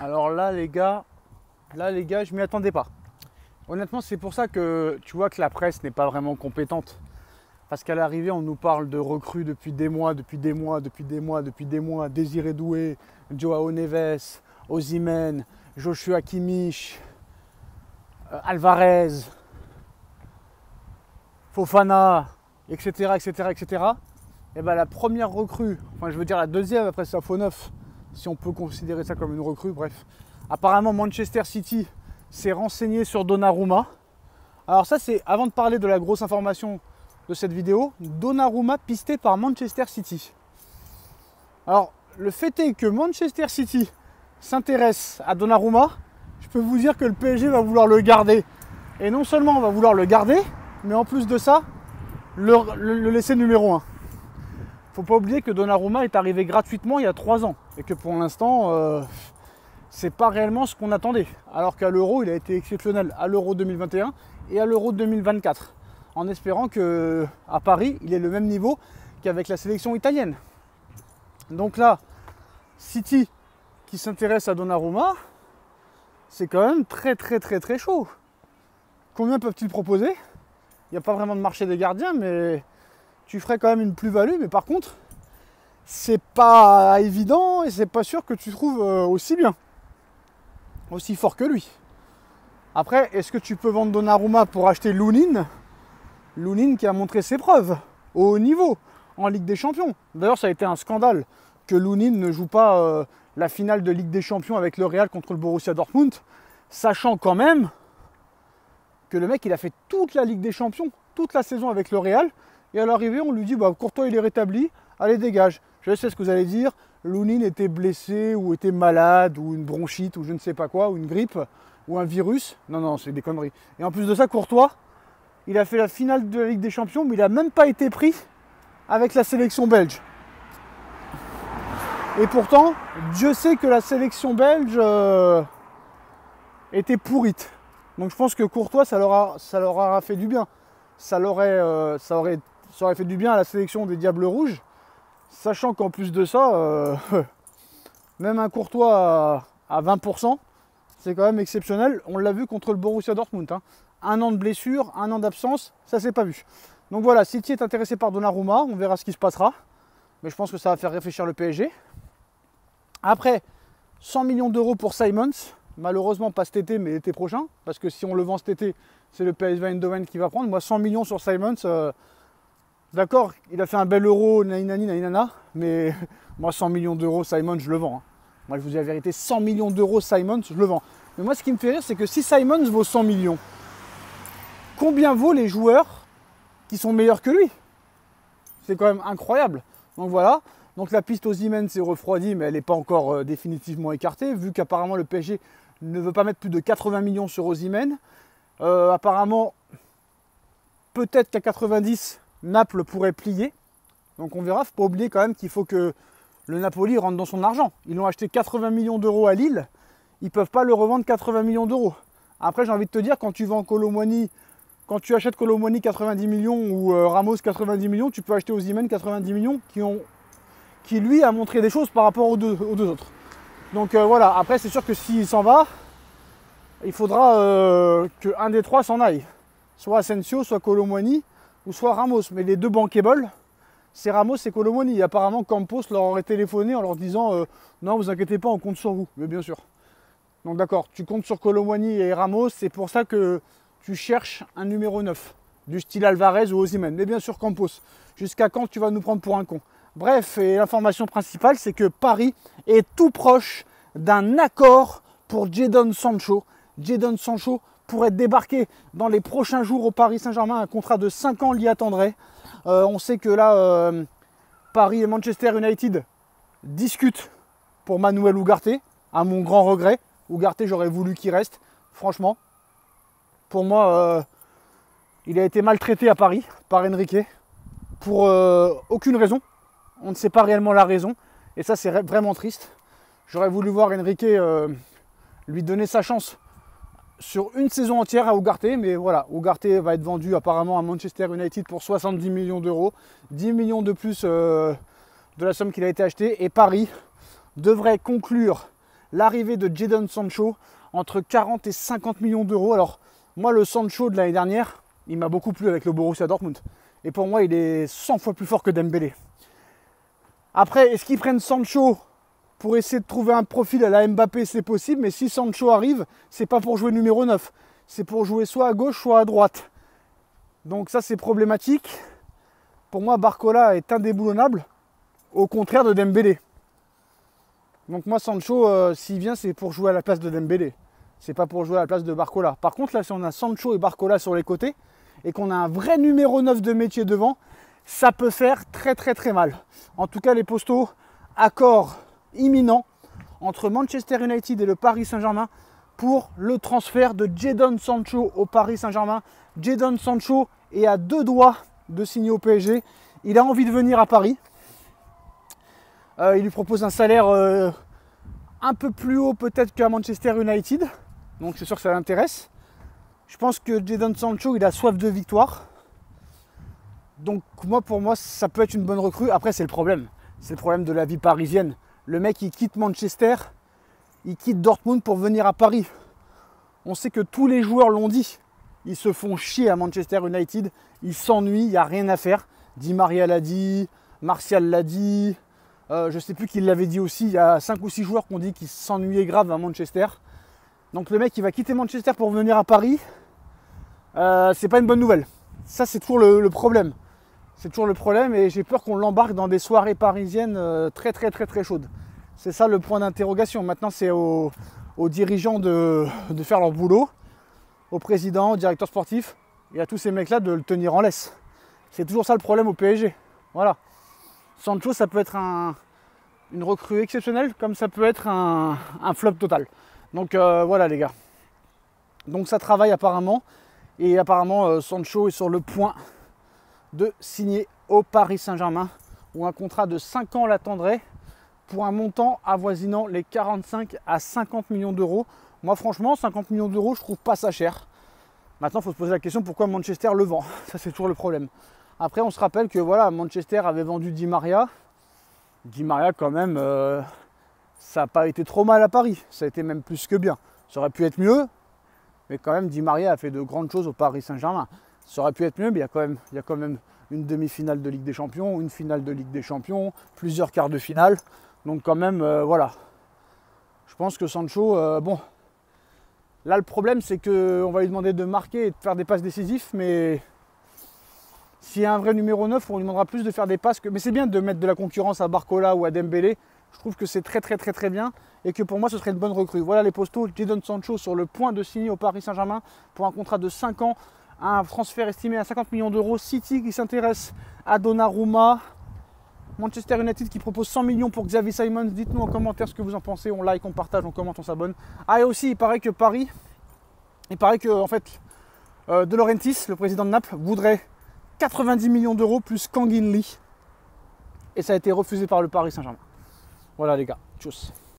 Alors là les gars, je m'y attendais pas. Honnêtement, c'est pour ça que tu vois que la presse n'est pas vraiment compétente. Parce qu'à l'arrivée, on nous parle de recrues depuis des mois. Désiré Doué, Joao Neves, Osimhen, Joshua Kimmich, Alvarez, Fofana, etc. Et ben la première recrue, enfin je veux dire la deuxième, après ça faut 9, si on peut considérer ça comme une recrue, bref. Apparemment Manchester City s'est renseigné sur Donnarumma. Alors ça c'est, avant de parler de la grosse information de cette vidéo, Donnarumma pisté par Manchester City. Alors le fait est que Manchester City s'intéresse à Donnarumma, je peux vous dire que le PSG va vouloir le garder. Et non seulement on va vouloir le garder, mais en plus de ça, le laisser numéro 1. Faut pas oublier que Donnarumma est arrivé gratuitement il y a 3 ans. Et que pour l'instant, c'est pas réellement ce qu'on attendait. Alors qu'à l'Euro, il a été exceptionnel à l'Euro 2021 et à l'Euro 2024. En espérant qu'à Paris, il ait le même niveau qu'avec la sélection italienne. Donc là, City qui s'intéresse à Donnarumma, c'est quand même très chaud. Combien peuvent-ils proposer? Il n'y a pas vraiment de marché des gardiens, mais tu ferais quand même une plus-value. Mais par contre, c'est pas évident et c'est pas sûr que tu trouves aussi bien, aussi fort que lui. Après, est-ce que tu peux vendre Donnarumma pour acheter Lunin? Lunin qui a montré ses preuves au haut niveau en Ligue des Champions. D'ailleurs, ça a été un scandale que Lunin ne joue pas la finale de Ligue des Champions avec le Real contre le Borussia Dortmund, sachant quand même que le mec il a fait toute la Ligue des Champions, toute la saison avec le Real, et à l'arrivée on lui dit bah Courtois il est rétabli, allez dégage. Je sais ce que vous allez dire, Lunin était blessé ou était malade ou une bronchite ou je ne sais pas quoi, ou une grippe ou un virus. Non, c'est des conneries. Et en plus de ça, Courtois, il a fait la finale de la Ligue des Champions, mais il n'a même pas été pris avec la sélection belge. Et pourtant, Dieu sait que la sélection belge était pourrite. Donc je pense que Courtois, ça leur aura fait du bien. Ça aurait fait du bien à la sélection des Diables Rouges, sachant qu'en plus de ça, même un Courtois à 20%, c'est quand même exceptionnel. On l'a vu contre le Borussia Dortmund. 1 an de blessure, 1 an d'absence, ça s'est pas vu. Donc voilà, City est intéressé par Donnarumma, on verra ce qui se passera. Mais je pense que ça va faire réfléchir le PSG. Après, 100 millions d'euros pour Simons. Malheureusement pas cet été, mais l'été prochain. Parce que si on le vend cet été, c'est le PSV Eindhoven qui va prendre. Moi, 100 millions sur Simons, d'accord, il a fait un bel euro, nainana, mais moi, 100 millions d'euros Simons, je le vends. Moi, je vous dis la vérité, 100 millions d'euros Simons, je le vends. Mais moi, ce qui me fait rire, c'est que si Simons vaut 100 millions, combien vaut les joueurs qui sont meilleurs que lui? C'est quand même incroyable. Donc voilà. Donc la piste Osimhen s'est refroidie, mais elle n'est pas encore définitivement écartée, vu qu'apparemment le PSG ne veut pas mettre plus de 80 millions sur Osimhen. Apparemment, peut-être qu'à 90, Naples pourrait plier. Donc on verra. Il ne faut pas oublier quand même qu'il faut que le Napoli rentre dans son argent. Ils l'ont acheté 80 millions d'euros à Lille. Ils ne peuvent pas le revendre 80 millions d'euros. Après, j'ai envie de te dire, quand tu vends Colomboigny, quand tu achètes Colomboigny 90 millions ou Ramos 90 millions, tu peux acheter Osimhen 90 millions qui lui a montré des choses par rapport aux deux autres. Donc voilà, après c'est sûr que s'il s'en va, il faudra qu'un des trois s'en aille. Soit Asensio, soit Colomboigny, ou soit Ramos. Mais les deux bankable, c'est Ramos et Colomboigny. Et apparemment Campos leur aurait téléphoné en leur disant non, vous inquiétez pas, on compte sur vous. Mais bien sûr. Donc d'accord, tu comptes sur Colomboigny et Ramos, c'est pour ça que tu cherches un numéro 9, du style Alvarez ou Osimhen. Mais bien sûr Campos. Jusqu'à quand tu vas nous prendre pour un con? Bref, et l'information principale, c'est que Paris est tout proche d'un accord pour Jadon Sancho. Jadon Sancho pourrait débarquer dans les prochains jours au Paris Saint-Germain. Un contrat de 5 ans l'y attendrait. On sait que là, Paris et Manchester United discutent pour Manuel Ugarte, à mon grand regret. Ugarte, j'aurais voulu qu'il reste, franchement. Pour moi, il a été maltraité à Paris par Enrique pour aucune raison. On ne sait pas réellement la raison. Et ça, c'est vraiment triste. J'aurais voulu voir Enrique lui donner sa chance sur une saison entière à Ugarte. Mais voilà, Ugarte va être vendu apparemment à Manchester United pour 70 millions d'euros. 10 millions de plus de la somme qu'il a été acheté. Et Paris devrait conclure l'arrivée de Jadon Sancho entre 40 et 50 millions d'euros. Alors moi le Sancho de l'année dernière, il m'a beaucoup plu avec le Borussia Dortmund. Et pour moi il est 100 fois plus fort que Dembélé. Après, est-ce qu'ils prennent Sancho pour essayer de trouver un profil à la Mbappé? C'est possible, mais si Sancho arrive, c'est pas pour jouer numéro 9. C'est pour jouer soit à gauche, soit à droite. Donc ça c'est problématique. Pour moi, Barcola est indéboulonnable, au contraire de Dembélé. Donc moi, Sancho, s'il vient, c'est pour jouer à la place de Dembélé. C'est pas pour jouer à la place de Barcola. Par contre, là, si on a Sancho et Barcola sur les côtés, et qu'on a un vrai numéro 9 de métier devant, ça peut faire très très très mal. En tout cas, les postos, accord imminent entre Manchester United et le Paris Saint-Germain pour le transfert de Jadon Sancho au Paris Saint-Germain. Jadon Sancho est à 2 doigts de signer au PSG. Il a envie de venir à Paris. Il lui propose un salaire un peu plus haut peut-être qu'à Manchester United. Donc c'est sûr que ça l'intéresse. Je pense que Jadon Sancho, il a soif de victoire. Donc pour moi, ça peut être une bonne recrue. Après, c'est le problème. C'est le problème de la vie parisienne. Le mec, il quitte Manchester, il quitte Dortmund pour venir à Paris. On sait que tous les joueurs l'ont dit. Ils se font chier à Manchester United. Ils s'ennuient, il n'y a rien à faire. Di Maria l'a dit, Martial l'a dit. Je ne sais plus qui l'avait dit aussi. Il y a 5 ou 6 joueurs qui ont dit qu'ils s'ennuyaient grave à Manchester. Donc le mec, il va quitter Manchester pour venir à Paris. C'est pas une bonne nouvelle. Ça, c'est toujours le problème. C'est toujours le problème et j'ai peur qu'on l'embarque dans des soirées parisiennes très très très très chaudes. C'est ça le point d'interrogation. Maintenant, c'est aux dirigeants de faire leur boulot, au président, au directeur sportif et à tous ces mecs-là de le tenir en laisse. C'est toujours ça le problème au PSG. Voilà. Sancho, ça peut être une recrue exceptionnelle, comme ça peut être un flop total. Donc voilà les gars. Donc ça travaille apparemment. Et apparemment, Sancho est sur le point de signer au Paris Saint-Germain, où un contrat de 5 ans l'attendrait pour un montant avoisinant les 45 à 50 millions d'euros. Moi franchement, 50 millions d'euros, je trouve pas ça cher. Maintenant, il faut se poser la question pourquoi Manchester le vend. Ça, c'est toujours le problème. Après, on se rappelle que voilà, Manchester avait vendu Di Maria. Di Maria, quand même, ça n'a pas été trop mal à Paris. Ça a été même plus que bien. Ça aurait pu être mieux, mais quand même, Di Maria a fait de grandes choses au Paris Saint-Germain. Ça aurait pu être mieux, mais il y a quand même une demi-finale de Ligue des Champions, une finale de Ligue des Champions, plusieurs quarts de finale. Donc quand même, voilà. Je pense que Sancho, bon, là le problème c'est qu'on va lui demander de marquer et de faire des passes décisives, mais s'il y a un vrai numéro 9, on lui demandera plus de faire des passes. Mais c'est bien de mettre de la concurrence à Barcola ou à Dembélé. Je trouve que c'est très très très très bien et que pour moi ce serait une bonne recrue. Voilà les postos, Jadon Sancho sur le point de signer au Paris Saint-Germain pour un contrat de 5 ans, un transfert estimé à 50 millions d'euros. City qui s'intéresse à Donnarumma, Manchester United qui propose 100 millions pour Xavi Simons. Dites-nous en commentaire ce que vous en pensez, on like, on partage, on commente, on s'abonne. Ah et aussi il paraît que en fait De Laurentiis, le président de Naples, voudrait 90 millions d'euros plus Kang In Lee et ça a été refusé par le Paris Saint-Germain. Voilà les gars, tchuss.